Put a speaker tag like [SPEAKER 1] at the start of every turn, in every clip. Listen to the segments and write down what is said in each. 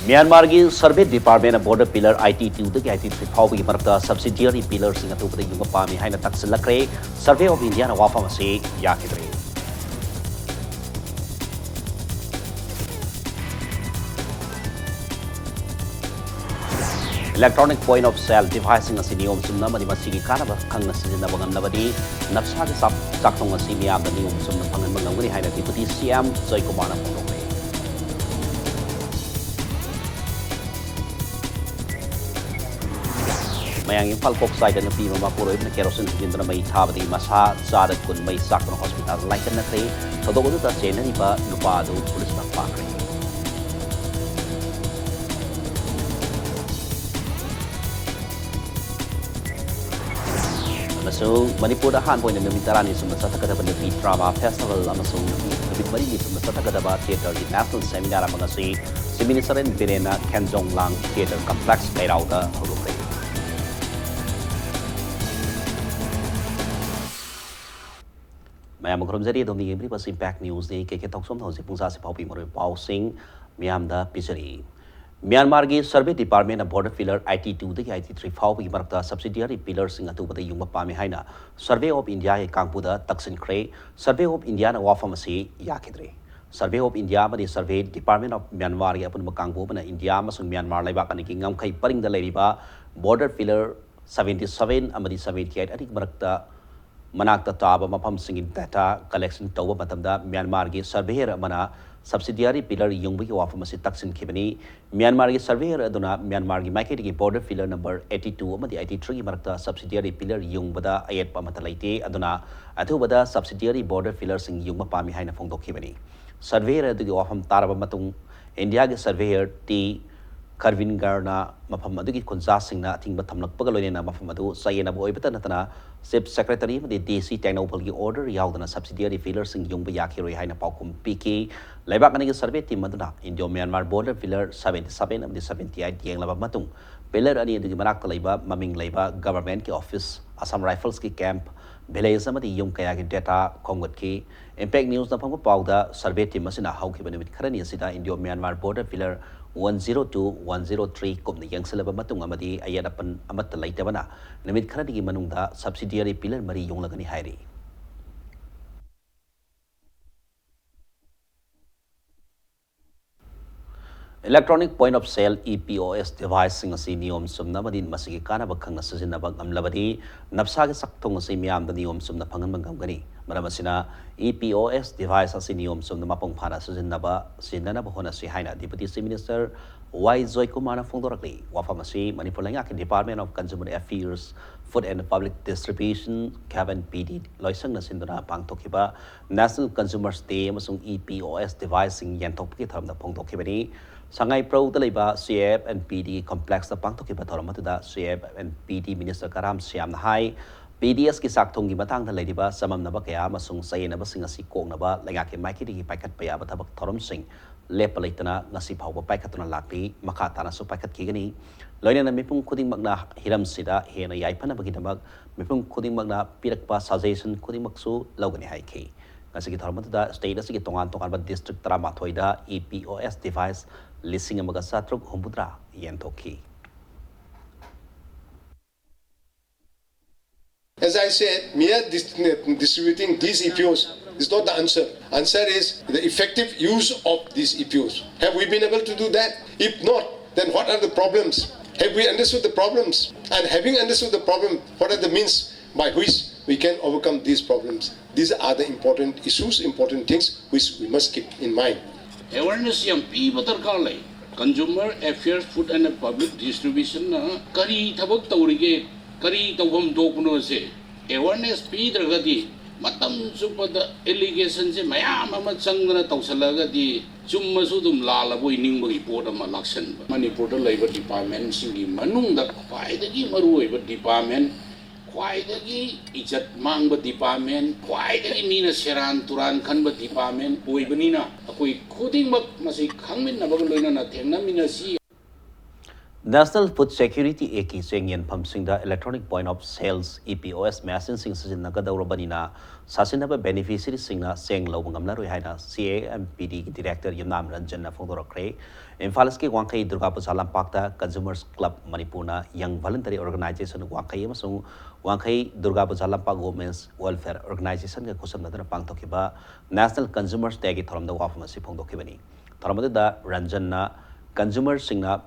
[SPEAKER 1] Myanmar की survey department border pillar IT2 दगी IT3 फाउबगी मरक्ता सब्सिडियरी पिलर सिंग अतुबदे युंग पामी हाइना तक्सलक्रे सर्वे ऑफ इंडिया ना वाफम से याकिद्रे इलेक्ट्रॉनिक पॉइंट ऑफ सेल डिवाइसिंग असि नियम सुमना मदि मसिगी कानबा खंगना सिजिनबा नबदी नक्सा के साक्थोंग असि मियाम द नियम सुमना फंगन मंगंगनी हाइना डिप्टी CM जयकुमार ना फोंदोंगे Mayang Impal Koksai dan Nabi Mamapuro Ibn Kerosin Hindra May Tabadi Masa Zadat Kun May Sakon Hospital Laikan Nakri Tadok Uta Sena Niba Nupado Pulis Nakpakri Amasung Manipur Han Point ng Mitarani sa Masatagada Nabi Drama Festival Amasung Nabi Marili sa Masatagada Theater di National Seminar mga si Ministeren Birena Kenjong Lang Theater Complex Kairauta Hurupre Mayam Kromzeri Domi Ibri was Impact News Day Keke Toksom Hosi Pungsa Sipopi Mori Pausing Miam da Pisari Myanmar की survey department border pillar IT2 दगी IT3 फाउबगी मरक्ता subsidiary pillar सिंग अतुबदे युंग पामी हाइना survey of India के कांगपुदा तक्सिनख्रे सर्वे ऑफ इंडिया ना वाफम से याखिद्रे सर्वे ऑफ इंडिया मदि सर्वे डिपार्टमेंट ऑफ म्यांमार के अपन कांगपु बना इंडिया मसुंग म्यांमार लाइबा कनि की ngam khai paring da leiriba border pillar 77 amadi 78 adik marakta Manakta Taba Mapam Singing data collection Toba Matamda, Myanmar gi surveyor Amana, subsidiary pillar Yungbi Wafamasi Taksin Kibani, Myanmar gi surveyor Aduna, Myanmar gi Maketi border pillar number 82, Amadi 83 Marta, subsidiary pillar Yungbada Ayat Pamatalite, Aduna, Atubada, subsidiary border pillar Sing Yungma Pami Haina Fondo Kibani. Surveyor the Wafam Taraba Matung, India gi surveyor T. Karvin Garna, Mapamadu Konzasing na ating batamlak pagaloy na mapamadu sa na boy bata natana Sip Secretary of the DC Technopoly Order yaw na subsidiary fillers sing yung bayaki roy hay na paukum PK laibak na survey team maduna Indo Myanmar border filler 77 of the 78 yang labab matung pillar ani the manak laiba maming laiba government ki office Assam Rifles ki camp Belay samadi yung kaya ki data kongot ki Impact News na pangko pauda survey team masina how ki banimit karani sida Indo Myanmar border filler 102, 103 kumni yang selaba matung amadi ayadapan amat talaitabana namit kharadi manungda subsidiary pillar mari yung lagani hairi Electronic point of sale EPOS device sing asi niyom sumna madin masigi kana bakhang nasajinabag amlabadi napsa ge saktong asi miyam da niyom sumna phangan mangamgani maramasina EPOS device asi niyom sumna mapong phana sajinaba sinana bahona si haina Deputy Chief Minister Y Joykumar Fongdorakli wafamasi Manipur Langa Department of Consumer Affairs Food and Public Distribution Cabin PD loisang na sinduna pangtokiba National Consumers Day amasung EPOS device sing yantokki tharam na phongdokibani Sangai Pro Daliba CF and PD complex na pangtokiba tharam matuda CF and PD Minister Karam Siam na hai PDS ki saktong gi matang na ladiba samam na ba kaya masung sayen na ba singasi kong na ba langa ke maiki di paikat paya ba tabak tharam sing lepalaitana ngasi phawba paikatuna lakli makata na su paikat kigani loina na mipung khuding magna hiram sida hena yaipana bagi damag mipung khuding magna pirakpa suggestion khuding maksu logani haiki ngasi gi tharmata da state asigi tongan ba district tara mathoida EPOS device lising amaga satruk humbudra yentoki
[SPEAKER 2] As I said, mere distributing these EPOs is not the answer. Answer is the effective use of these EPOs. Have we been able to do that? If not, then what are the problems? Have we understood the problems? And having understood the problem, what are the means by which we can overcome these problems? These are the important issues, important things which we must keep in mind.
[SPEAKER 3] Awareness yang darkar Consumer Affairs Food and Public Distribution na kari thabak tawrige kari tawam dokno se awareness pidragadi matam supada allegation se mayam ama changna tawsalagadi chummasu dum lalabo iningba report ama laksan Manipur labor department singi manungda khwaidagi maruoiba department khwaidagi ijat mangba department khwaidagi mina seran turan khanba department oibanina akoi khudingmak masi khangmin nabag loina na thengna mina si
[SPEAKER 1] National Food Security Act cheng yen phamsingda electronic point of sales EPOS machine sing sizinnagadawrabanina sasinaba beneficiary singna seng lobu ngamlaroi haina CAMPD ki director Yamnam Ranjan na phongdorakre Imphal ki Wangkai Durga Puja Lampakta Consumers Club Manipurna Young Voluntary Organization Wangkai amasung Wangkai Durga Puja Lampak Women's Welfare Organization ka kusamnadana pangthokiba National Consumers Day ki thoramda wafam asi phongdokibani thoramada Ranjanna consumer singna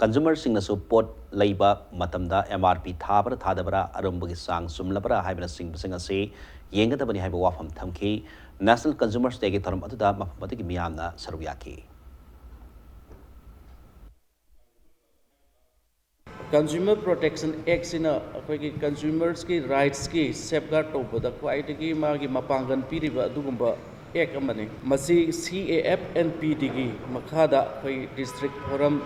[SPEAKER 1] consumer singnasu pot leiba matamda MRP thabra thadabra arumbagi sang sumlabra haibna sing ase yengadabani haiba wafam thamki National Consumers Day ki thoram aduda mafamadagi miyamna saruyaki
[SPEAKER 4] Consumer Protection Act sina akhoi consumers ki rights ki safeguard tawbada khwaidagi magi mapangan piriba adugumba act amani masi CAFNPD ki makhada akhoi district forum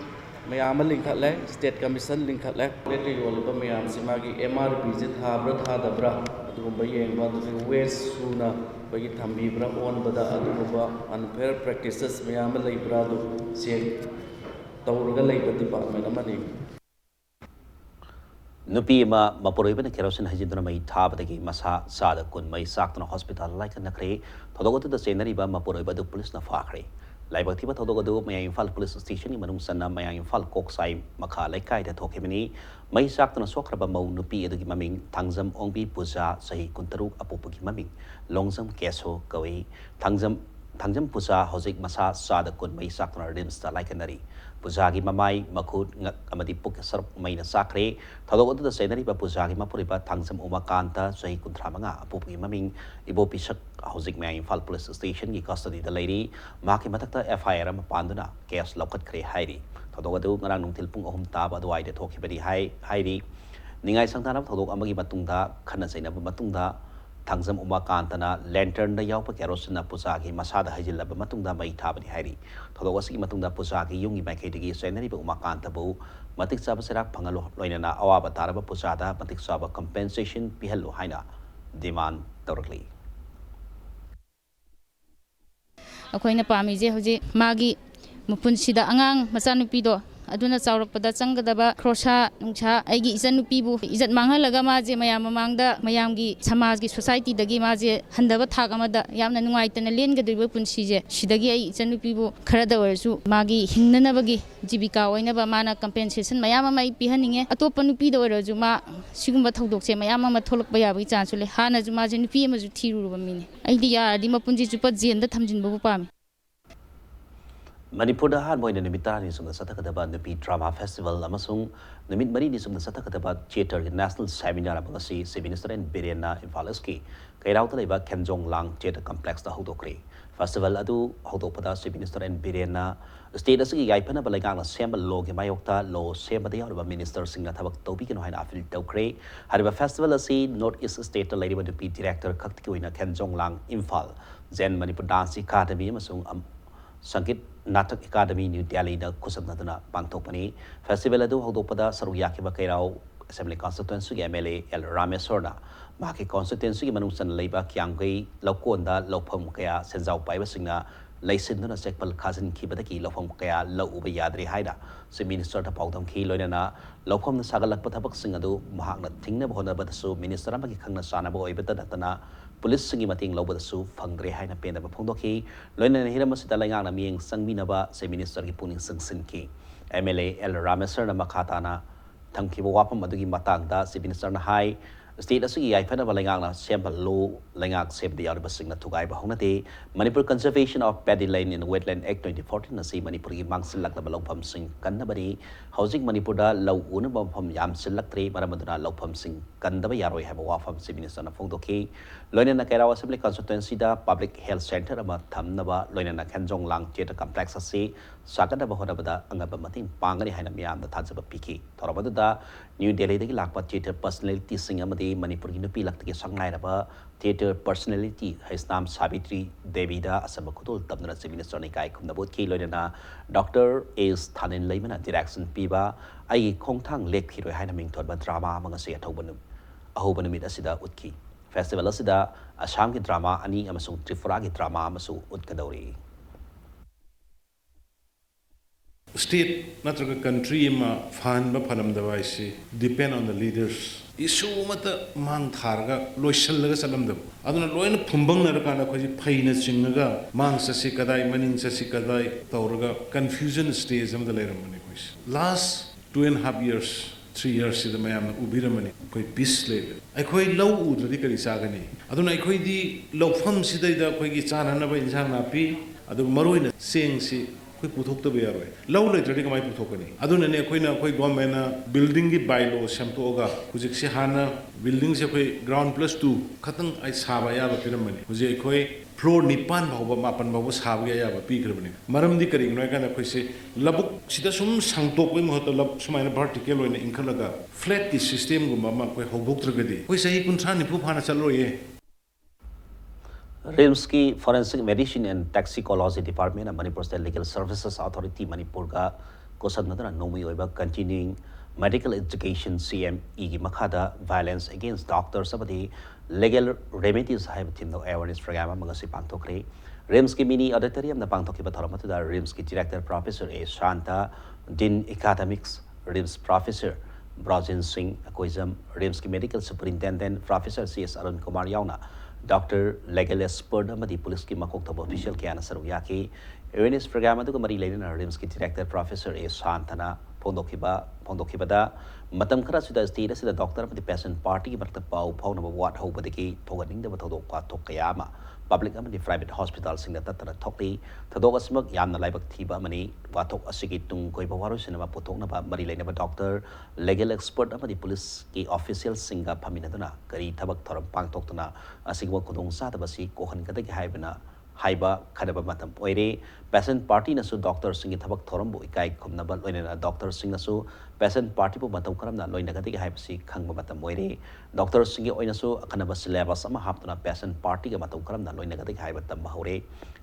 [SPEAKER 4] mayam lingkhatle state commission lingkhatle lete yolba mayam simagi MRP je thabra thadabra adugumba yengba adu waste suna bagi thambibra on bada adugumba unfair practices mayam leibra du se tawraga leiba department amani
[SPEAKER 1] Nupi ma Mapuribana kerosene hajiduna mai thabadagi masa sada kun mai saktuna hospital like nakre thodogotu da senari ba Mapuriba du police na fakhre laibakti ba thodogodu maya Imphal police station ni manung sanna maya Imphal koksai makha laikai da thokimani mai saktuna sokraba mau nupi edugi maming thangjam ongbi puja sahi kuntaruk apupugi maming longjam keso kawi thangjam puja hojik masa sada kun mai saktuna rims da laikanari Pujagi mamai makut ngak amadi puk sarp maina sakre thodok adu da senari ba pujagi mapuriba thangsam umakanta sahi kunthra manga apupi maming ibo pisak hojik mai Imphal police station gi custody da lady maki matakta FIR am panduna case lokat kre hairi thodok adu ngarang nungtil pung ahum ta ba duai de thokhi bari hairi ningai sangtana thodok amagi matungda khana saina ba matungda Thangjam umakantana lantern da yaupa kerosene pujagi masada hajilaba matungda mai thabani hairi thodowasi matungda pujagi yungi maikhaidagi senari ba umakanta bu matik chaba serak phangalo loinana awaba taraba pujada matik chaba compensation pihallo haina demand tawrakli
[SPEAKER 5] ꯑꯩꯈꯣꯏꯅ ꯄꯥꯝꯃꯤꯁꯦ ꯍꯧꯖꯤꯛ ꯃꯥꯒꯤ ꯃꯄꯨꯟꯁꯤꯗ ꯑꯉꯥꯡ ꯃꯆꯥꯅꯨꯄꯤꯗꯣ ꯑꯗꯨꯅ ꯆꯥꯎꯔꯛꯄꯗ ꯆꯪꯒꯗꯕ ꯈꯣꯔꯁꯥ ꯅꯨꯡꯁꯥ ꯑꯩꯒꯤ ꯏꯆꯟꯅꯨꯄꯤꯕꯨ ꯏꯖꯠ ꯃꯥꯡꯍꯜꯂꯒ ꯃꯥꯁꯦ ꯃꯌꯥꯝ ꯃꯃꯥꯡꯗ ꯃꯌꯥꯝꯒꯤ ꯁꯃꯥꯖꯒꯤ ꯁꯣꯁꯥꯏꯇꯤꯗꯒꯤ ꯃꯥꯁꯦ ꯍꯟꯊꯕ ꯊꯥꯛ ꯑꯃꯗ ꯌꯥꯝꯅ ꯅꯨꯡꯉꯥꯏꯇꯅ ꯂꯦꯟꯒꯗꯧꯔꯤꯕ ꯄꯨꯟꯁꯤꯁꯦ ꯁꯤꯗꯒꯤ ꯑꯩ ꯏꯆꯟꯅꯨꯄꯤꯕꯨ ꯈꯔꯗ ꯑꯣꯏꯔꯁꯨ ꯃꯥꯒꯤ ꯍꯤꯡꯅꯅꯕꯒꯤ ꯖꯤꯕꯤꯀꯥ ꯑꯣꯏꯅꯕ ꯃꯥꯅ ꯀꯝꯄꯦꯟꯁꯦꯁꯟ ꯃꯌꯥꯝ ꯑꯃ ꯑꯩ ꯄꯤꯍꯟꯅꯤꯡꯉꯦ ꯑꯇꯣꯞꯄ ꯅꯨꯄꯤꯗ ꯑꯣꯏꯔꯁꯨ ꯃꯥ ꯁꯤꯒꯨꯝꯕ ꯊꯧꯗꯣꯛꯁꯦ ꯃꯌꯥꯝ ꯑꯃ ꯊꯣꯛꯂꯛꯄ ꯌꯥꯕꯒꯤ ꯆꯥꯟꯁꯁꯨ ꯂꯩ ꯍꯥꯟꯅꯁꯨ ꯃꯥꯁꯦ ꯅꯨꯄꯤ ꯑꯃꯁꯨ ꯊꯤꯔꯨꯔꯕ ꯃꯤꯅꯤ ꯑꯩꯗꯤ ꯌꯥꯔꯗꯤ ꯃꯄꯨꯟꯁꯤ ꯆꯨꯞꯄ ꯖꯦꯜꯗ ꯊꯝꯖꯤꯟꯕꯕꯨ ꯄꯥꯝꯃꯤ
[SPEAKER 1] Manipurda han moina nimitani sumna satakadaba nupi drama festival amasung numit mari ni sumna satakadaba theater national seminar amagasi se minister and Birena Imphalaski kairauta leba Kenjong Lang theater complex da hodokre festival adu hodopada se minister and Birena state asigi yaipana balagang na sembal log mayokta lo sembada yawa minister singna thabak tobi kino haina afil tokre hariba festival asi north east state lady nupi director khakti koina Kenjong Lang Imphal Zen Manipur Dance Academy amasung Sangit Natak Academy New Delhi da kusabnadana pangtokpani festival adu hodokpada saruyaki ba kairao assembly constituency MLA L Ramesorna maki constituency manungsan leiba kyanggai lokonda lopham kaya senjau paiba singna laisinduna sekpal khazin khibadaki lopham kaya lo uba yadri haida se minister ta paudam khi loinana lopham sagalak pathabak sing adu mahakna thingna bhona badasu minister amagi khangna sana bo oibata datana police singi mating lobadasu phangre haina penda ba phongdokhi loinana hiram asita laingang na mieng sangminaba se minister ki puning sangsinki MLA L Ramesar na makhatana thamkhiba wapam adugi matangda se minister na hai state asigi yaifana balangna sembal lo langak seb the yarba singna thugai ba honate Manipur Conservation of Paddy Land in Wetland Act 2014 na si Manipur gi mangsil lakna balawpham sing kannabari housing Manipur da law una bampham yam silaktre maramaduna lawpham sing kandaba yaroi haba wafam si minister na phongdokhi loina na kairawa assembly constituency da public health center ama thamnaba loina na Khenjong Lang theater complex ase sakada ba honabada angaba mating pangani haina miyam da thajaba piki thorabada da New Delhi dagi lakpa theater personality sing amadi Manipur gi nupi laktagi sangnai raba theater personality Haisnam Savitri Devi da asaba khudol tabna se minister ni kai khumna bot ki loina Dr. S Thanin Leimana direction piba ai khongthang lekhiroi haina mingthot ba drama amanga se ahobanum mit asida utki festival asida Assam ki drama ani amasung Tripura ki drama amasu utkadori
[SPEAKER 6] state natraga country ma fan ba phanam da isi depend on the leaders issue mata mang tharga loisal laga salam da aduna loina phumbang nar kana khoji phaina chingaga mang sasi kadai manin sasi kadai tawraga confusion stage am da leram mani khois last 2.5 years 3 years the mayam ubiramani koi peace le ai khoi low udri kari sagani aduna ai khoi di low pham sidai da khoi gi chana na ba insang na pi adu maroina seng si koi puthok ta be yaroi low le tradi kamai puthokani aduna ne khoi na khoi government na building gi bylaw samto ga hujik si hana building se khoi ground plus 2 khatang ai saba ya ba piramani hujik khoi floor nipan bhauba mapan bhauba sabga ya ba pi krabani maram di kari noi kana khoi se labuk sida sum sangtok oi mahot lab sumaina vertical oina inkhalaga flat ki system gu ma khoi hobok tragadi khoi sahi kunthra ni pu phana chalo ye
[SPEAKER 1] RIMS की Forensic Medicine and Toxicology Department and Manipur State Legal Services Authority Manipur का कोसन नदना Nomi ओइबा continuing medical education CME की मखादा violence against doctors सबदी legal remedies हाइब थिंदो awareness program मंगसी पांगथोकरे RIMS की mini auditorium ना पांगथोकी बथौर मतुदा RIMS की director professor A Shanta Dean Academics RIMS professor Brajin Singh Akoizam RIMS की medical superintendent professor CS Arun Kumar Yauna Doctor legal expert amadi police ki makok thab official ke ana saru ya ki awareness program adu mari leina RIMS ki director professor A Shantana phondokiba da matam khara sida state sida doctor amadi patient party ki barta pau phau na wat ho badiki thoganing da thodok pa thok kayama public amadi private hospital sing da tatara thokli thodok asmak yamna laibak thiba mani wathok asigi tung koi bawaru sinama puthok na ba mari leina ba doctor legal expert amadi police ki official singa phamina duna kari thabak thoram pangthok tuna asigwa khudong sa da basi kohan kadagi haibana haiba khadaba matam oire patient party nasu doctor singi thabak thoram bu ikai khumnaba loina doctor sing nasu patient party bu matam karamna loina kadagi haibasi khangba matam oire doctor singi oinasu akhanaba syllabus ama haptuna patient party ga matam karamna loina kadagi haiba tam hore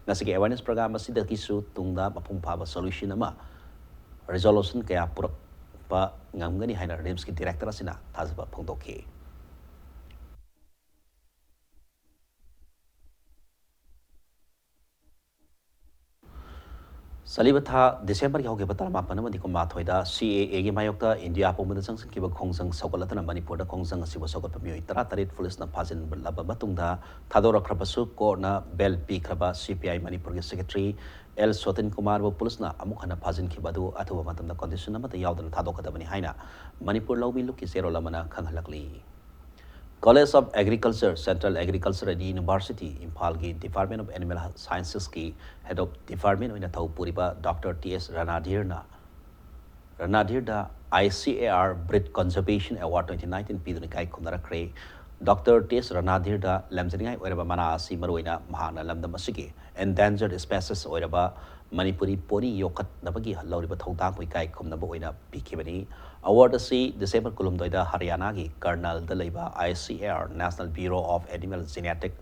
[SPEAKER 1] ngasigi awareness program asida kisu tungda mapung phaba solution ama resolution kaya purak pa ngamgani haina RIMS ki director asina thazaba phongdokhi Salibata December की होगे बता मापन में दिको माथ होइदा CAA की मायोक्ता India पोमद junction की खोंजंग सौगलतना मणिपुर दा खोंजंग असिबो सौगत पमियो तरा तरेट police ना फाजिन लब मतुंगदा थादोर खरबसु कोर्ट ना बेल पी खरबा CPI मणिपुर के सेक्रेटरी L Sotin Kumar वो पुलिस ना अमुक हना फाजिन की बदु अथवा मतम दा कंडीशन ना यावदन थादो कदबनी हाइना मणिपुर लौबी लुक की sero लमना खंगलकली College of Agriculture, Central Agriculture University, Imphal की Department of Animal Sciences की Head of Department में थौ पूरीबा Dr. T.S. Ranadhir दा ICAR Breed Conservation Award 2019 पीदुनि kai खुमनरा क्रे Dr. T.S. Ranadhir दा लमजनिंगाई ओइरबा मना आसी मरोइना महाना लमदम असिगे endangered species ओइरबा Manipuri poni yokat nabagi halauriba thongtang pui kai khumnaba oina pikibani award asi December kulumdoida Haryana gi Karnal da leiba ICAR National Bureau of Animal Genetic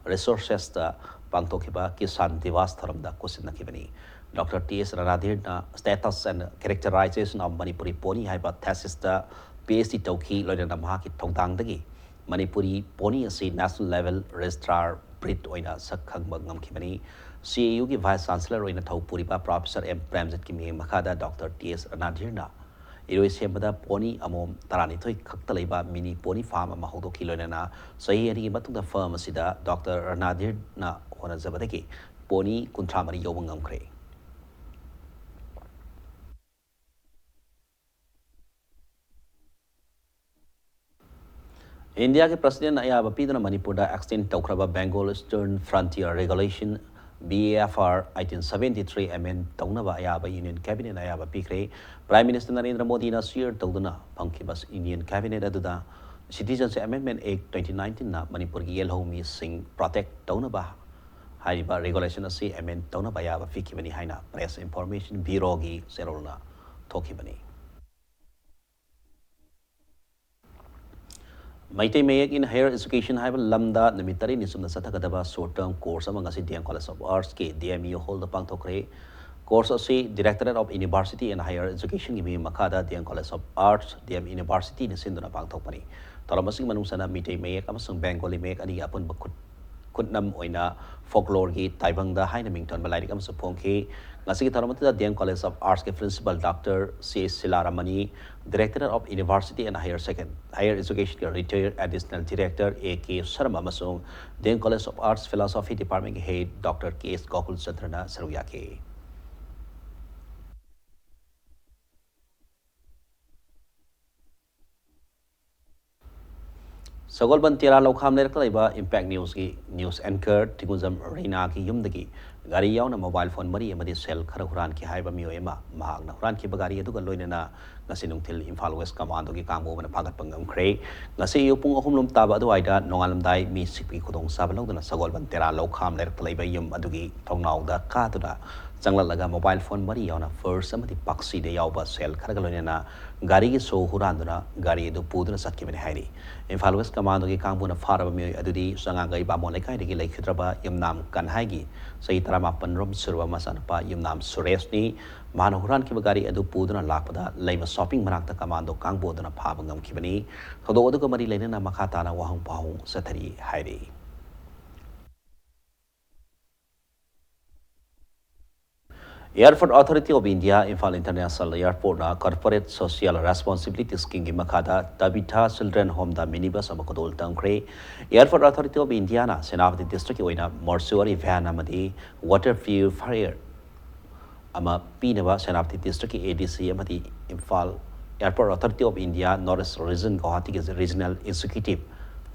[SPEAKER 1] Resources da pangtokhiba kisan divas tharamda kusinakibani Dr. T.S. Ranadhir na status and characterization of Manipuri poni haiba thesis da PhD tauki loina maha ki thongtang dagi Manipuri poni asi national level registrar breed oina sakhangba ngamkhibani CAU की vice chancellor ओइना थौ पुरीबा professor M Premjit की मेंग मखादा doctor T S रनाधीरना इरोइ सेमदा पोनी अमोम तरानिथोइ खक्ता लेबा मिनी पोनी फार्म अमा हौदोखि लोइनाना सही अनि मतुंदा फर्म असिदा डॉक्टर रनाधीरना होनजबदगी पोनी कुंथ्रामरी यौबंग ngамख्रे इंडिया के प्रेसिडेंट अयाबा पीदना मणिपुर दा एक्सटेंड तौखरबा Bengal eastern frontier regulation BAFR 1873 amend तौनबा अयाबा यूनियन कैबिनेट अयाबा पीखरे प्राइम मिनिस्टर नरेंद्र मोदी ना शेयर तौदना फंखिबस यूनियन कैबिनेट अदुदा सिटीजनशिप अमेंडमेंट एक्ट 2019 ना मणिपुर की येलहोमी सिंग प्रोटेक्ट तौनबा हाइबा रेगुलेशन असी अमेंड तौनबा अयाबा फिकिबनी हाइना प्रेस इंफॉर्मेशन ब्यूरो की सेरोलना थोखिबनी Maitai Mayek in Higher Education High Lambda, the Mitari Nisum Satakadaba short term course among us Indian College of Arts, DMU hold the Pantokre course of Directorate of University and Higher Education Gimi Makada, DN College of Arts, DM University in Sinduna Pantopani. Taramasing Manusana Mitai Mayek, Amasung Bengali make and Yapun Bakut ꯈꯨꯠꯅꯝ ꯑꯣꯏꯅ ꯐꯣꯛꯂꯣꯔꯒꯤ ꯇꯥꯏꯕꯪꯗ ꯍꯥꯏꯅ ꯃꯤꯡꯊꯣꯟꯕ ꯂꯥꯏꯔꯤꯛ ꯑꯃꯁꯨ ꯐꯣꯡꯈꯤ ꯉꯁꯤꯒꯤ ꯊꯧꯔꯝ ꯑꯗꯨꯗ D M college of ꯑꯥꯔꯠꯁꯀꯤ principal doctor C ꯁꯤꯂꯥꯔꯥꯃꯅꯤ director of university and higher education retired additional director A K Sharma अमसुंग D M college of arts philosophy department के head doctor K S Gokul चंद्रना सरुक याखी सगोलबन तेरा लौखाम लेरकलाइबा इम्पैक्ट न्यूज़ की न्यूज़ एंकर तिगुजम रीना की युमदगी गाड़ी यावना मोबाइल फोन मरी अमदी सेल खर हुरान की हाइबा मियोएमा महागना हुरान की बगारी अदुगा लोइनना ngasi nungthil Imphal West Commando ki kangbo bana phagat pangam khre ngasi yupung ahumlum taba aduaida nongalamdai mi sikpi khudong sabalawdana sagolban tera lokham lerklaiba yum adugi thongnawda kaduna changlalaga mobile phone mari yauna first amati paksi de yawba sel kharaga loinena gari gi so huranduna gari edu puduna satkibani hairi Imphal West Commando ki kangbona faraba mi adudi sangangai bamon lekai de gi lekhidraba yumnam kanhaigi sei 18 rom surwa masanapa yumnam Suresh ni मान हुरान की गाड़ी अदु पुदुना लापदा लैब shopping मनाक्ता commando कांगबोदना फाबंगम खिबनी थदो अदुग मरी लेना मखा ताना वहंग पाहु सथरी हाइरी airport authority of India Imphal international airport ना कॉर्पोरेट सोशल रेस्पॉन्सिबिलिटी स्कीम की मखादा तबिथा चिल्ड्रन होम दा मिनी बस अमकोदोल तंख्रे एयरपोर्ट अथॉरिटी ऑफ इंडिया ना सेनापति डिस्ट्रिक्ट की ओइना मॉर्चुअरी वैन अमदी वाटर प्यूरिफायर अमा पीनबा सेनापति डिस्ट्रिक्ट की एडीसी अमदी Imphal airport authority of India north east region Guwahati के रीजनल एग्जीक्यूटिव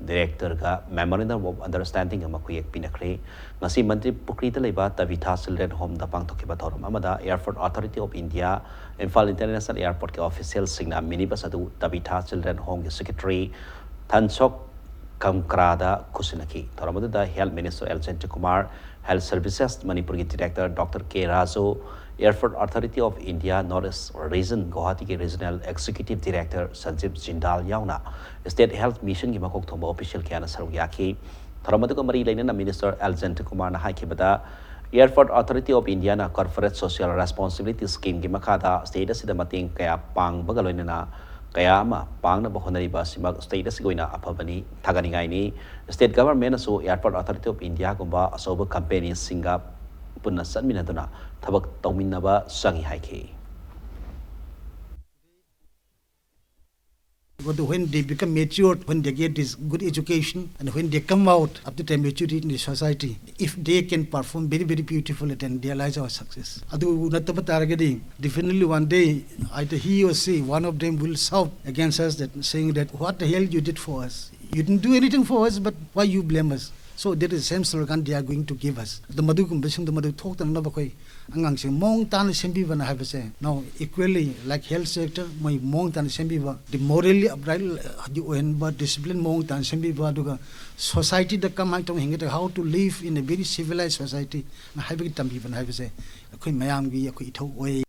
[SPEAKER 1] डायरेक्टर का मेमोरेंडम ऑफ अंडरस्टैंडिंग अमा कुयेक पिनखरे ngasi मंत्री पुखरी द लेबा तबिथा चिल्ड्रन होम द पांगथोखिबा थौरम अमदा airport authority of India Imphal international airport के ऑफिशियल सिग्ना मिनी बस अदु तबिथा चिल्ड्रन होम के सेक्रेटरी थनसोक कमक्रादा खुसिनकी थौरम अदु द हेल्थ मिनिस्टर एलजेंट कुमार हेल्थ सर्विसेज मणिपुर के director doctor K Rajo airport authority of India north east region Guwahati के regional executive director Sanjeev Jindal यावना स्टेट हेल्थ मिशन की मकोक थोंबा ऑफिशियल क्या सरुक याखी थरमदुग मरी लेना मिनिस्टर एलजेंट कुमार ना हाइखिबदा एयरपोर्ट अथॉरिटी ऑफ इंडिया ना कॉर्पोरेट सोशल रेस्पॉन्सिबिलिटी स्कीम की मखादा स्टेट असिदा मतेंग कया पांगबगा लोइना कया पांगना बहोनरिबा सिमक स्टेट असिगोइना अफबनी थागानिगाइनी स्टेट गवर्नमेंट असो एयरपोर्ट अथॉरिटी ऑफ इंडिया गुंबा असोब कंपनी सिंगा पुन्ना सन्मिनदुना थबक तौमिनबा संगी हाइखी
[SPEAKER 7] But when they become matured, when they get this good education, and when they come out after their maturity in the society, if they can perform very, very beautifully, then their lives are success. Definitely one day, either he or she, one of them will shout against us, that saying that, what the hell you did for us? You didn't do anything for us, but why you blame us? So that is the same slogan they are going to give us. The Madu Kumbashing, the Madu talk them Nabakoi, Angang Mong Tan Sembiva have say. Now equally like health sector, my Mong Tan Sembiva, the morally upright but discipline Mong Tan Sembiva Duga society that come out of how to live in a very civilized society. I have it even have say. A Mayamgi, a Kuito way.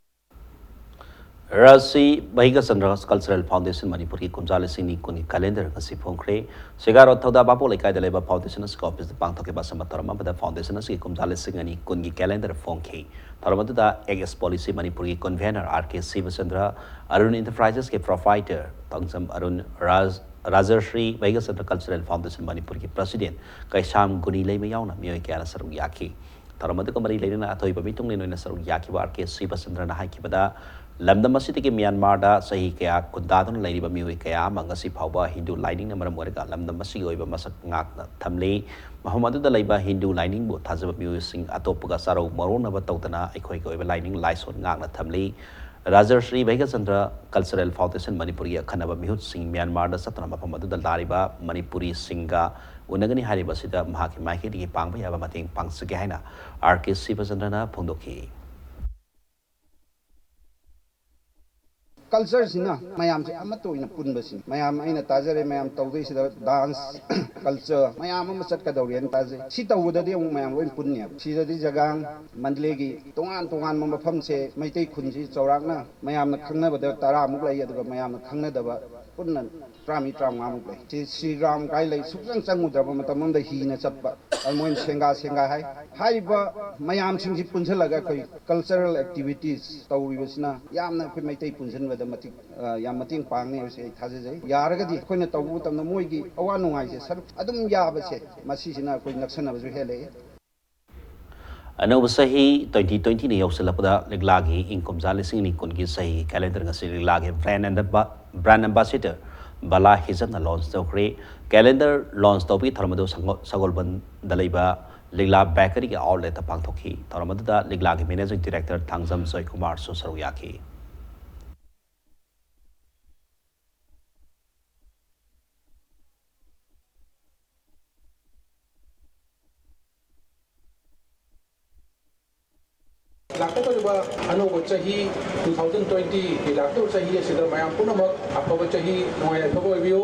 [SPEAKER 1] Rasi Bahiga Sandras Cultural Foundation Manipuri Kunjali Sini Kuni calendar kasi phongkre Sigaro Thoda Bapo Lekai de Leba Foundation Scope is the Pangtoke Basamatarama but the Foundation is Kunjali Singani Kungi calendar phongke Taramatuda AS Policy Manipuri Convener RK Sivasandra Arun Enterprises ke provider Tangsam Arun Rajarshri Bahiga Sandra Cultural Foundation Manipuri President Kaisham Guni Lema Yauna Mio Kara Saru Yaki Taramatuka Mari Lena Atoi Babitung Lena Saru Yaki RK Sivasandra Haikibada लमदम के Myanmar सही क्या कुदादन मिओई क्या Mangsi फाउबा Hindu lining मरम ओरगा लमदम मसक थमले महमद हिंदू लाइनिंग थाजब मिओई अतोपगा सारो मरोनब तौतना अखोई के लाइनिंग लाइसोन थमले राजर्श्री भैगचंद्र कल्चरल फाउंडेशन मणिपुरी अखनब मिहुत म्यांमार चतना मफम लारिबा मणिपुरी सिंगा उनगनी हारिबसिदा महाकी माइकेदी पांगबा याबा मतेंग पांगसगे हाइना आरके शिवचंद्रना फोंदोखी
[SPEAKER 8] culture sina mayam se amato ina punba sin mayam aina tajare mayam tawdei sida dance culture mayam ama chat ka dawrian taje si tawda de mayam loin punnya si da di jagang mandle gi tongan mafam se maitai khun si chawrak na mayam na khangna bada tara muk lai aduga mayam na khangna daba punna trami tramamuk lei si ram kai lei sukjang changudaba matamam da hi na chatba almoin senga hai ba mayam sing ji punjalaga koi cultural activities tawribasna yamna koi maitai punjanwada matik yam mating pangne se thajai yaragadi koina tawu tamna moigi awa nungai se sar adum yaba se masi sina koi naksana basu hele
[SPEAKER 1] अनौब सही 2020 ने यौसलपदा लिगलागी income जालिसिंग नि कुनगी सही calendar ngasi लिगलागी brand ambassador बला हिजन launch तौखरे calendar launch तौबी थरमदो सगोलबन दलैबा लिगला bakery के outlet पांगथोखी थरमददा लिगलागी managing director Thangjam जय कुमार सुसरु याखी
[SPEAKER 9] लाखों अनौब चाही 2020 लाखों चाही असिदा मयाम पुनमक अफब चाही नोय अफब ओबियो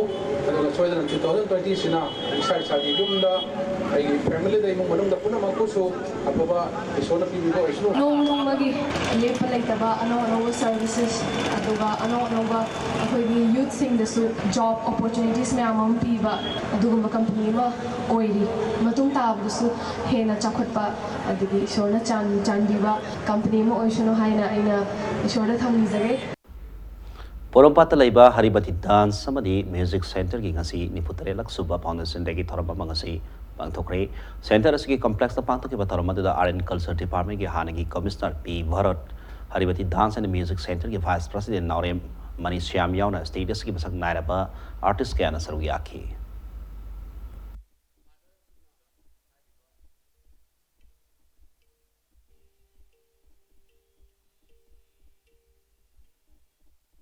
[SPEAKER 9] अदुगा सोयदन 2020 सिना इसा सागी दुमदा आई फैमिली दे इमुंग मनुंग दा पुनमक कुसु अफब इsona पिबिगो इसनु
[SPEAKER 10] नोंगमगी लेप लेतबा अनौब सर्विसेस अदुगा अनौब अखोगी यूथ सिंग दसु जॉब अपॉर्चुनिटीज मयाम अम पीबा अदुगा कंपनी मा ओइरी मतुंग ताबदसु हेना चाखटपा अदुगी इsoना चांदीबा कंपनी में ओइसनो हाइना आइना इशोर थंगजगे
[SPEAKER 1] पोरमपाता लैबा हरिबती डांस समदि म्यूजिक सेंटर की ngasi निफुतरे लक्सुबा फाउंडेशन देगी थरम मंगसी पांगथोखरे सेंटर असगी कॉम्प्लेक्स पांगथोके बतरमददा आर्ट एंड कल्चर डिपार्टमेंट की हानगी commissioner P Bharat Haribati dance and music centre के वाइस प्रेसिडेंट नौरेम मनीश्याम यावना स्टेटस की मसक नायरबा आर्टिस्ट के अनसरु याखी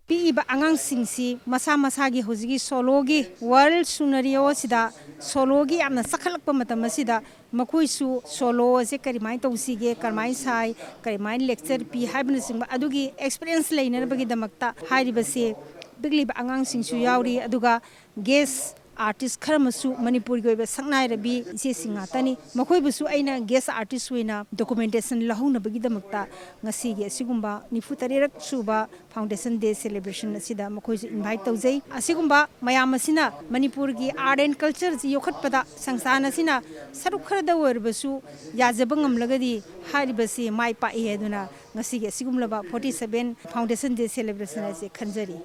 [SPEAKER 11] पीबा आंगांग सिंसी मसा मसागी होजिगी सोलोगी वर्ल्ड सुनरियो सिदा सोलोगी यामना सखलकप मतम सिदा मखुइसु सोलो जे करिमाइ तौसीगे करमाइ साइ करिमाइ लेक्चर पी हाइबन सिंबा अदुगी एक्सपीरियंस लेनबगी दमक्ता हाइरिबसे बिगलिबा आंगांग सिंसु यावरी अदुगा गेस्ट आर्टिस्ट खरमसु मणिपुर की संगनाय रबी इसे सिंगातनी मखोइबसु अइना गेस्ट आर्टिस्ट होइना डॉक्यूमेंटेशन लहुनबगीदमक्ता ngasiगे सिगुम्बा 93रक सुबा फाउंडेशन डे सेलिब्रेशन असिदा मखोइसु इनवाइट तौजै असिगुम्बा मयाम असिना मणिपुर की आर्ट एंड कल्चर जी योखटपदा संस्थान असिना सरुखरदा वरबसु याजब ngamlagadi हारिबसे माइ पाइ हेदुना ngasiगे सिगुमलबा 47 फाउंडेशन डे सेलिब्रेशन असे खंजरी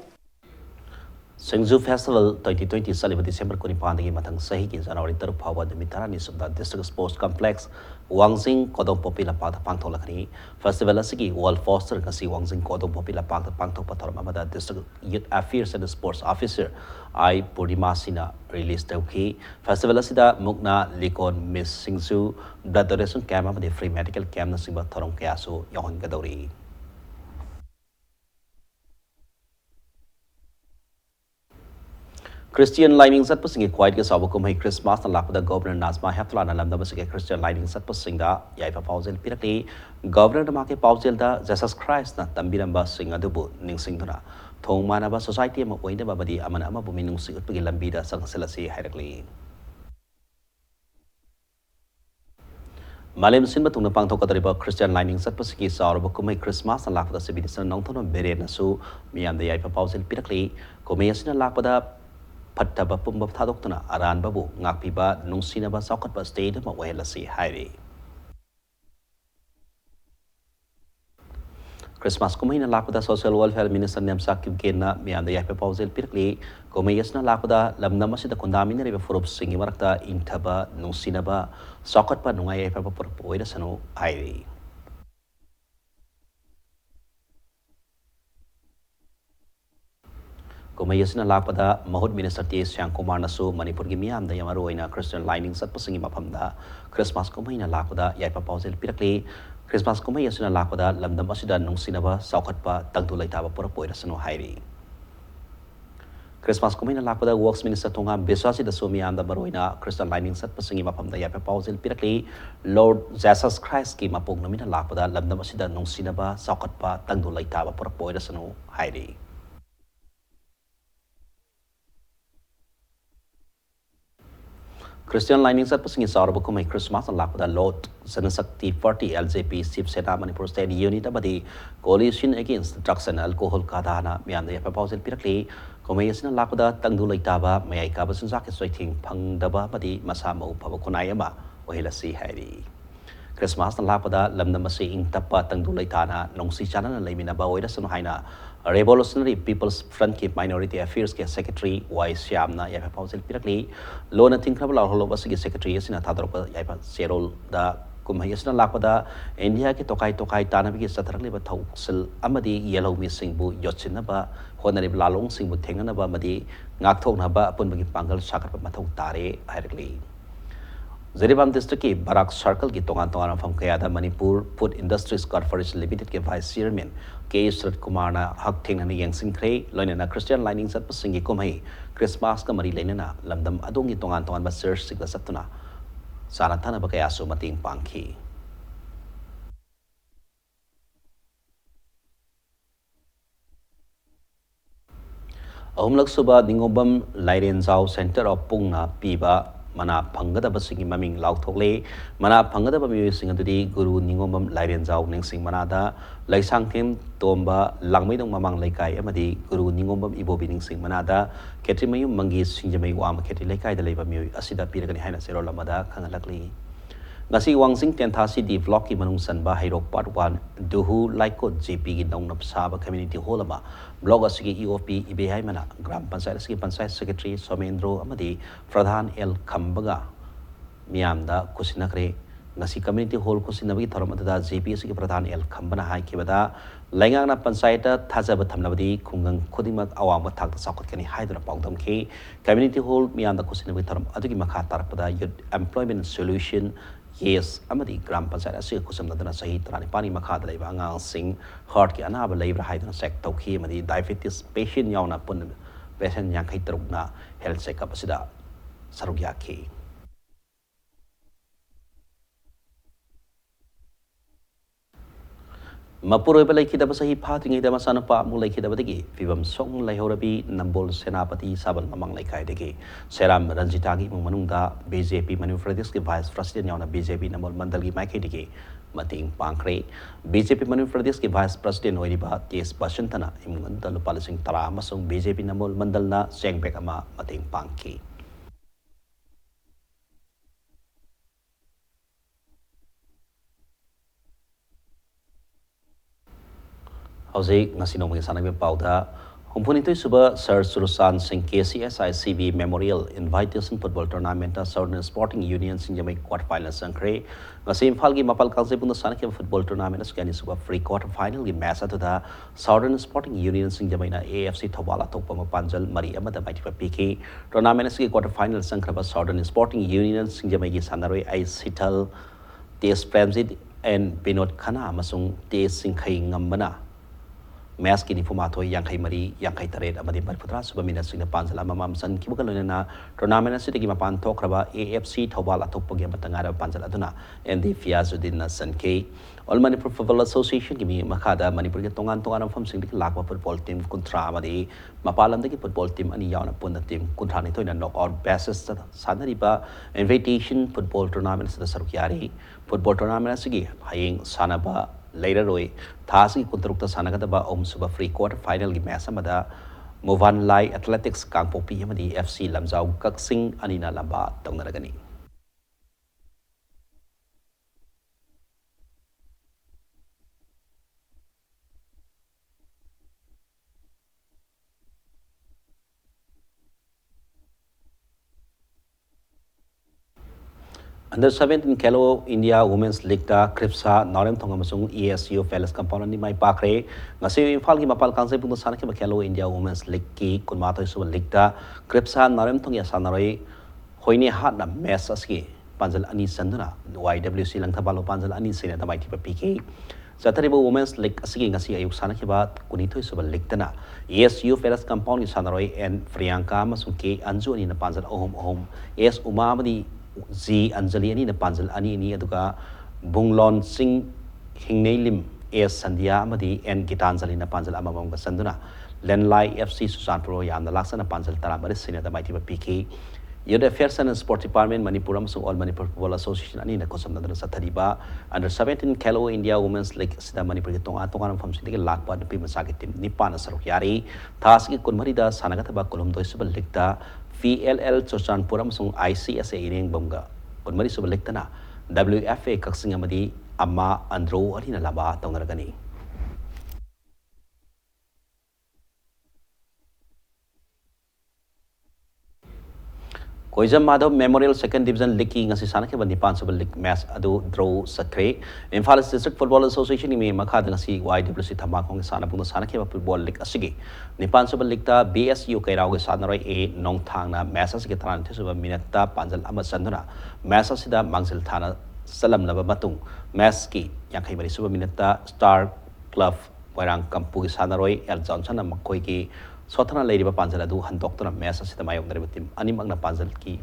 [SPEAKER 1] सिंगजू फेस्टिवल 2020 सलिब दिसंबर को निपानगी मथंग सही की जनवरी 3 फाव निमितारा निसुबदा डिस्ट्रिक्ट स्पोर्ट्स कॉम्प्लेक्स वांगजिंग कोदों पोपी लपाद पांगथोलखनी फेस्टिवल असगी वर्ल्ड फोस्टर गसी वांगजिंग कोदों पोपी लपाद पांगथो पथरम अमदा district youth affairs and sports officer आई पूर्णिमा सिना रिलीज तौखी फेस्टिवल असिदा मुकना लिकोन मिस सिंगजू ब्लड डोनेशन कैम्प अमदे फ्री मेडिकल कैम्प नसिबा थरम कयासु यहनगदौरी Christian lining sat pasing quiet ke sabu kumai Christmas na lakpada Governor Nazma Heftla na lamda basike Christian lining sat pasing da yai pa pausel pirakli Governor da make pausel da Jesus Christ na tambiran ba sing adubu ning sing duna thong mana ba society ma oina ba badi amana ama bumi nung sing utpagi lambi da sang selasi hairakli Malam sin batung na pangthok kadariba Christian lining sat pasiki saurba kumai Christmas na lakpada sibidisan nongthono bere na su miyam da yai pa pausel pirakli kumai asina lakpada फट्टब पुंब थादोक्तना अरानबबु ngakpiba nungsinaba saukatba state ma ohelasi hairi Christmas kumai na lakpada social welfare minister nemsa kibgenna mianda yape pausel pirkli kumai yasna lakpada lamna masida kundami na riba furup singi marakta inthaba nungsinaba saukatba nungai yape pa oira sanu hairi Kumayasina lakpada mahud minister T. Syang Kumar nasu Manipur gi miyam da yamaru oina Christian lining sat pasingi maphamda Christmas kumai na lakpada yaipa pausel pirakli Christmas kumayasina lakpada lamdam asida nungsinaba saukhatpa tangtu laitaba pura poira sanu hairi Christmas kumai na lakpada works minister tunga biswasi da su miyam da maruina Christian lining sat pasingi maphamda yaipa pausel pirakli Lord Jesus Christ ki mapung namina lakpada lamdam asida nungsinaba saukhatpa tangtu laitaba pura poira sanu hairi Christian lining sat pasingi saurba kumai Christmas na lakpada Lord Sanasakti 40 LJP Sip Sena Manipur State Unit abadi Coalition Against Drugs and Alcohol kadana miyanda yapa pausel pirakli Kumai asina lakpada tangdu laitaba mayai kaba sunsak ke soiting pangdaba madi masa mau phaba khunai ama ohilasi hairi. Christmas na lakpada lamna masi ing tappa tangdu laitana nongsi chana na laimina ba oira sanu haina Revolutionary People's Front ke Minority Affairs ke Secretary Y Syamna ya proposal pirakli lo na tingkrab la holo basi ke secretary asina thadrop ya serol da kumhai asina lakpada India ke tokai tana bi ke satrakli ba thausil amadi yellow missing bu yotchina ba honari lalong sing bu thengana ba madi ngakthok na ba apun bagi pangal sakar ba mathau tare hairli Zeribam district ki Barak Circle ki tongan from Kayada Manipur Food Industries Corporation Limited ke Vice Chairman K. Srat Kumar na hak thing na yang sing kray loina na Christian lining sat pasingi kumai Christmas ka mari laina na lamdam adong ki tongan ba search sigla satuna sana thana ba kaya so mating pangki Ahumlak suba dingobam Lairenzau Center of Pungna Piba mana panggadaba singi maming lauthokle mana panggadaba mi sing adudi guru ningomam Lairenzau ningsing manada laisangthim tomba langmaidong mamang laikai amadi guru ningomam ibobi ningsing manada ketrimayu mangi singjamai wam ketri laikai da leiba mi asida piragani haina sero lamada khangalakli ngasi wangsing tenthasi di vlog ki manung sanba hairok part 1 duhu laiko jp gi nong nap saba community hall ama blog asigi eop ibe hai mana gram panchayat asigi panchayat secretary somendro amadi pradhan l khambaga miamda kusinakre ngasi community hall kusinabagi thoram adada jp asigi pradhan l khambana hai kibada laingang na panchayat thajaba thamnabadi khungang khodimak awama thak sakot kani haidra paudam ki community hall miamda kusinabagi thoram adugi makha tarpada youth employment solution Yes, amadi gram panchayat asig kusam nadana sahi trani pani makhada leiba angang sing heart ki anaba leibra haidana sek tauki amadi diabetes patient yauna pun patient yang kai terukna health check up asida sarugya ki Manipuri balai kita basahi patringi da masana pa mulai kita badagi fibam song lai horabi nambol senapati saban mamang lai kai degi seram ranjitagi manungda BJP Manipuri Pradesh ke vice president yauna BJP nambol mandal gi maike degi mating pangkre BJP Manipuri Pradesh ke vice president oiriba tes basantana imunganda lupalising tara masong BJP nambol mandal na sengbek ama mating pangki Hauzik ngasi nong sana be pauda humpuni tu suba Sir Surusan Singh KCSICB Memorial Invitation Football Tournament Southern Sporting Union sinjamai quarter final sangkre ngasi imphal gi mapal kalse pun sana ke football tournament skani suba free quarter final gi match atuda Southern Sporting Union sinjamai na AFC Thawala tokpa panjal mari amada baiti pa PK tournament gi quarter final sangkra Southern Sporting Union sinjamai gi sanaroi ai sital tes premsit and Binod Khana amasung tes singkhai ngambana Mas kini fumato yang kai mari yang kai taret amadi marputra subamina sing panjala mamam san kibukalona tournament asiti mapan tokraba AFC Thawal atopagi matangara panjala aduna MD Fiazuddin san ke All Manipur Football Association kimi makada Manipur ke tongan fam sing lakwa football team kuntra amadi mapalam deki football team ani yauna punda team kuntra ni toina knockout basis sanariba invitation football tournament sa sarukyari football tournament asigi haying sanaba later roi thasi kuntrukta sanagadaba om suba free quarter final gi match amada Movan Lai Athletics Kangpopi amadi FC Lamjau Kaksing anina lamba tongnaragani Under 17 Kelo India Women's League da Kripsa Norem Tongamasung ESU Fellas Component ni mai pakre ngasi imphal gi mapal kangse pung sana ke Kelo India Women's League ki kunmato isu league da Kripsa Norem Tong ya sanaroi hoini hat na match aski panjal ani sanduna YWC langtha balo panjal ani sena da mai tipa PK Sataribo Women's League asigi ngasi ayuk sana ke ba kunito isu league dana ESU Fellas Compound ni sanaroi and Priyanka masung ke anju ani na panjal ohom es umamadi Z Anjali ani na panjal ani ni aduga Bunglon Singh Hingnelim S Sandhya amadi N Gitanjali na panjal amamam ga sanduna Lenlai FC Susanpuro yamna laksana panjal taramari sina da maiti PK Youth Affairs and Sport Department Manipur amsung All Manipur Football Association ani na kosamnadana sathariba under 17 Khelo India Women's League sida Manipur ki tonga tonga nam famsi dege lakpa nupi masagi team nipana saruk yari thas ki kunmari da sanagataba kolom doi subal league da VLL Chochanpur amsung ICSA ireng bamga kunmari subal league na WFA kaksing amadi amma andro alina laba tawnaragani Koizam Madhav Memorial Second Division League ki ngasi sana ke Nipan Super League match adu draw sakre Imphal District Football Association ni makha ngasi YWC thamakong sana pung sana ke football league asigi Nipan Super League ta BSU kairao ke sana roi a nong thang na match asigi tharan thesuba minute ta panjal ama sanduna match asida mangsil thana salam laba matung match ki yankai mari suba minute ta Star Club Wairang Kampu ki sana roi El Johnson na makoi ki Sothana lady ba panjala du handokna match asida mayong dari tim animak na panjal ki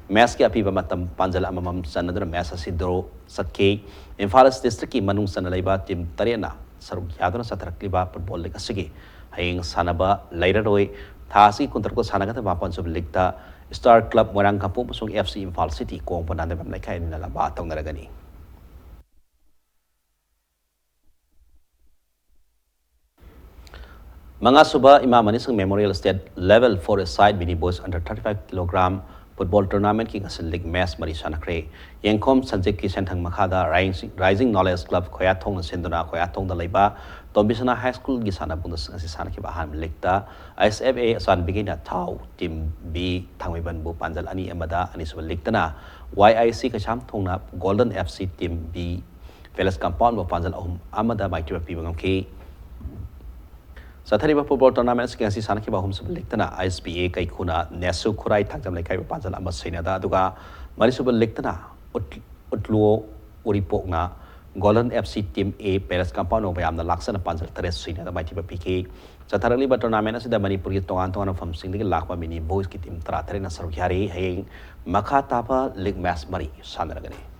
[SPEAKER 1] match ki api ba matam panjala amam sanadra match asidro sakke Imphal District ki manung sanalaiba tim tarena saruk yadona satrakli ba football league asigi hayeng sanaba later roi thasi kuntar ko sanagata mapan sub league ta Star Club Warang Kampu musung FC Imphal City kong pananda bam laikai ni la ba tong naragani Mga suba imamani sang Memorial State Level for a side mini boys under 35 kg football tournament ki ngasal league match mari sanakre yengkom sanjek ki senthang makhada rising knowledge club khoyathong na senduna khoyathong da leiba tombisana high school gi sana bunda ngasi sanaki ba han league ta ISFA asan bigina thau team B thangmiban bu panjal ani amada ani suba league tana YIC ka cham thongna Golden FC team B Velas compound bu panjal ahum amada maitira pi bangam ki Sathariba football tournament ki ngasi sanaki ba hum sub league tana ISPA kai khuna nesu khurai thangjam lekai ba panjal ama sainada aduga mari sub league tana utluo uripokna Golden FC team A Paris compound ba yamna laksana panjal tres sainada maiti ba PK Satharali ba tournament asida Manipur ki tongan tongan fam sing digi lakba mini boys ki team tra thare na sarukhyari hayeng makha tapa league match mari sanaragani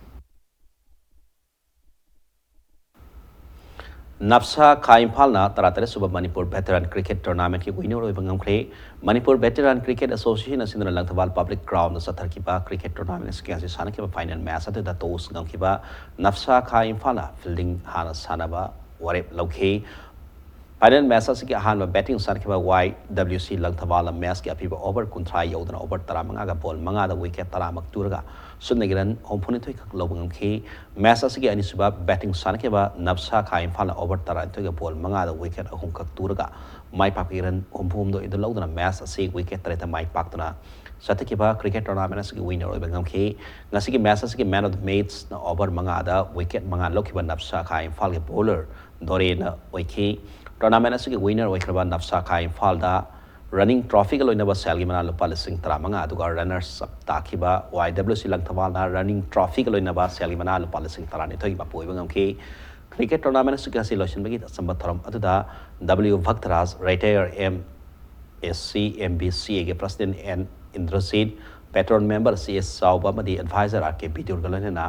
[SPEAKER 1] Napsa Imphal na taratare suba Manipur Veteran Cricket Tournament ki winner oi bangam kre Manipur Veteran Cricket Association asindra langthawal public ground sathar ki ba cricket tournament ki asi sana ki ba final match ate da tos ngam ki ba Napsa Imphal na fielding hana sanaba warep lokhe final match asi ki han batting sana ki ba YWC langthawal match ki api ba over kunthrai yodana over taramanga ga ball manga da wicket taramak turga sunnagiran homphone thoi khak lobangam khi match asigi ani suba batting sana ke ba Napsa Imphal na over tara thoi ga ball manga da wicket ahum khak turga mai pakiran homphom do idol lodana match asi wicket tare ta mai paktuna sataki ba cricket tournament asigi winner oi bangam khi ngasigi match asigi man of the match na over manga da wicket manga lokhiba Napsa Imphal ke bowler dore na oikhi tournament asigi winner oikhaba Napsa Imphal da running trophy ka loina ba salgi mana lupa lising taramanga aduga runners up takiba YWC langthawal na running trophy ka loina ba salgi mana lupa lising tarani thoi ba poi bangam ki cricket tournament su kasi lotion bagi sambat tharam aduda W Bhaktaraj retire MSC MBC ke president and Indrasid patron member CS Sauba madi advisor RK Bidur ka loina na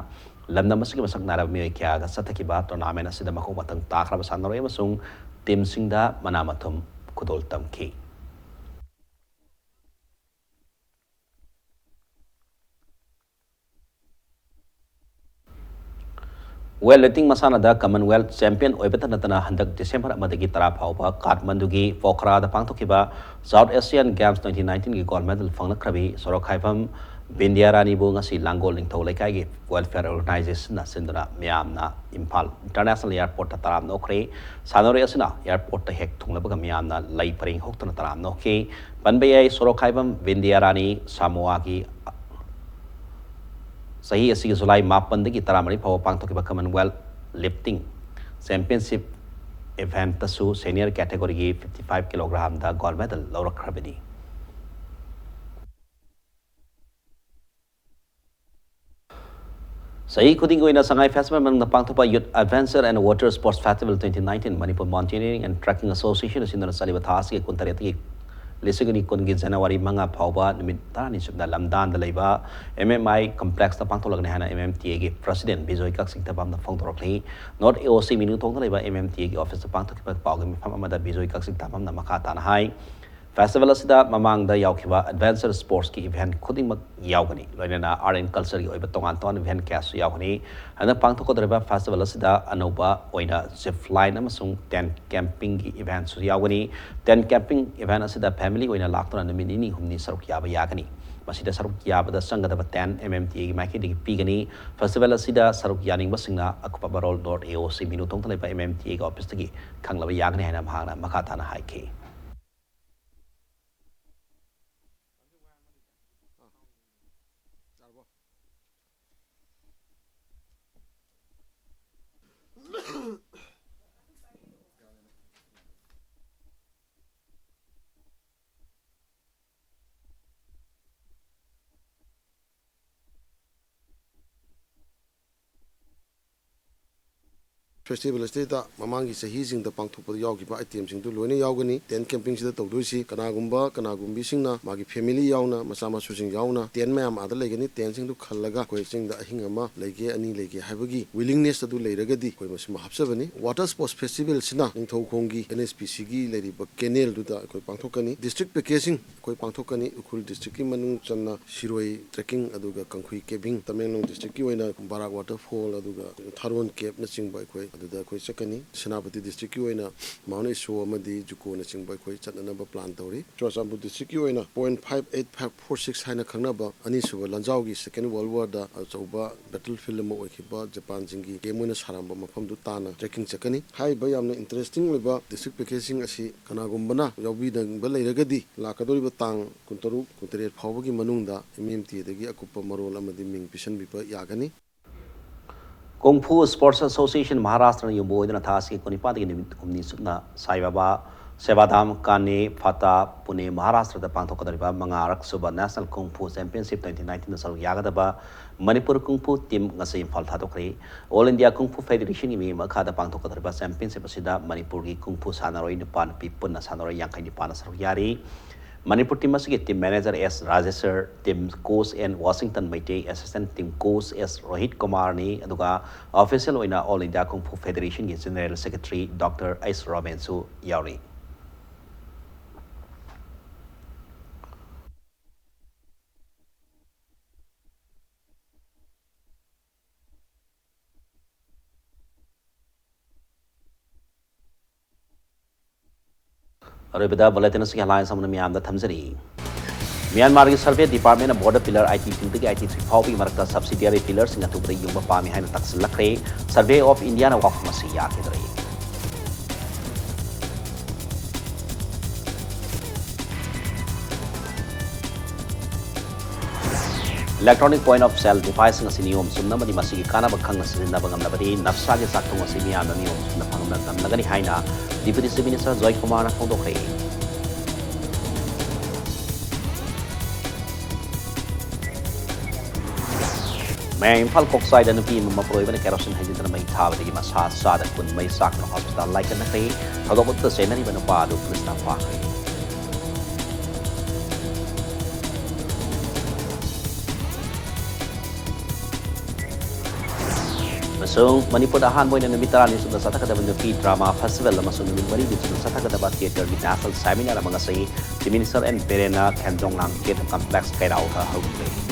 [SPEAKER 1] lamna masigi masak narab mi kya ga sataki ba tournament asida mako matang takra ba sanore masung team singda manamathum kudol tamki Well, letting masana da Commonwealth champion oibeta natana handak December amadagi tara phauba Kathmandu gi Pokhara da pangthokiba South Asian Games 2019 gi gold medal phangna krabi sorokhaifam Bindiarani bu ngasi Langol ningthau laikai gi welfare organization na sindra miyamna Imphal International Airport ta taram nokre sanore asina airport ta hek thunglabaga miyamna lai paring hoktana taram nokhe panbayai sorokhaifam Bindiarani Samoa gi Sahi asig July mapan dagi taramari pawa pangthokiba Commonwealth lifting championship event tasu senior category gi 55 kg da gold medal lawrakrabani Sahi khuding oina sangai festival man na pangthopa youth adventure and water sports festival 2019 Manipur Mountaineering and Trekking Association asindana saliba thasi ke kuntareti Lisagani kungi January manga phauba nimit tarani subna lamdan da leiba MMI complex ta pangtholagni hana MMTA gi president Bijoy Kaksing tabam na phongtorokli not AOC minu thong leiba MMTA gi office ta pangthokpa pawgi mifam amada Bijoy Kaksing tabam na makha tan hai Festival asida mamang da yaukhiba adventure sports ki event khuding mak yaugani loinana art and culture ki oiba tongan ton event kya su yaugani ana pangthokodreba festival asida anoba oina zip line amasung tent camping ki event su yaugani tent camping event asida family oina laktona namini ni humni saruk yaba yagani masida saruk yabada sangadaba 10 mmta ki maki digi pigani festival asida saruk yaning basingna akupabarol.aoc minu tongtale ba mmta ki office gi khanglaba yagani haina mahana makatana haiki
[SPEAKER 12] Festival asida mamangi sahi sing da pangthokpa yawgiba item sing du loina yawgani tent camping sida tawdoisi kanagumbi singna magi family yawna masama su sing yawna tent mayam ada legani tent sing du khallaga koi sing da ahing ama lege ani lege habagi willingness adu leiragadi koi masima hapsabani water sports festival sina ningthaukhongi NSPC gi leiriba canal du da koi pangthokani district packaging koi pangthokani ukhul district ki manung channa shiroi trekking aduga kangkhui cabing tamenglong district ki oina barak waterfall aduga tharon cave na chingba koi aduda koi chakani Senapati district ki oina Mount Iso amadi juko na chingba koi chatnanaba plan tawri Churachandpur district ki oina 0.58546 haina khangnaba ani suba lanjau gi second world war da achauba battlefield ma oikhiba Japan jingi game oina saramba mafam du tana trekking chakani hai ba yamna interesting oiba district packaging asi kanagumbana yawbi dang ba leiragadi lakadori tang kuntaru kunteret phawgi manungda MMT dagi akupa marol amadi ming pisan bipa yagani
[SPEAKER 1] Kung Fu Sports Association Maharashtra yung buhay na taas ki kunipati ki nimit kumni sukna Sai Baba Sevadam Kane Fata Pune Maharashtra da pangthok kadariba mga raksuba National Kung Fu Championship 2019 na salug yagadaba Manipur Kung Fu team ngasi imphal thadokri All India Kung Fu Federation ni makha da pangthok kadariba championship asida Manipur ki Kung Fu sanaroi nipan pipun na sanaroi yang kai nipan na salug yari Manipur team masih team manager S Rajesar, team coach N Washington Maitei, assistant team coach S Rohit Kumar ni, aduga official oina All India Kung Fu Federation ki General Secretary Dr. S Robensu yauri. Arabida bulletin se headlines samna miyam da thamjari Myanmar ki survey department of border pillar IT2 dagi IT3 phawbi marakta subsidiary pillars singa tubri yungba pami haina taksilakre survey of India na wak masi yakidre Electronic point of sale device nga siniyom sumna madi masi kana bakhang na sinna bagam nabadi nafsa ge sakthong asi miyam na niyom sumna phangam na namlagani haina Deputy Chief Minister Joy Kumar na phongdokre May Imphal Koksai da nupi maproy bana kerosene hajin na may thawa digi masa sa da kun may sak na hospital like na kay thadokot ta senari bana pa do police na pa Masung Manipur dahan boy na nabitara ni sudah sata kada nupi drama festival masung nupi bari di sudah sata kada theater di national seminar mga say Chief Minister and Perena Kandong Lang Theatre Complex kay raw ha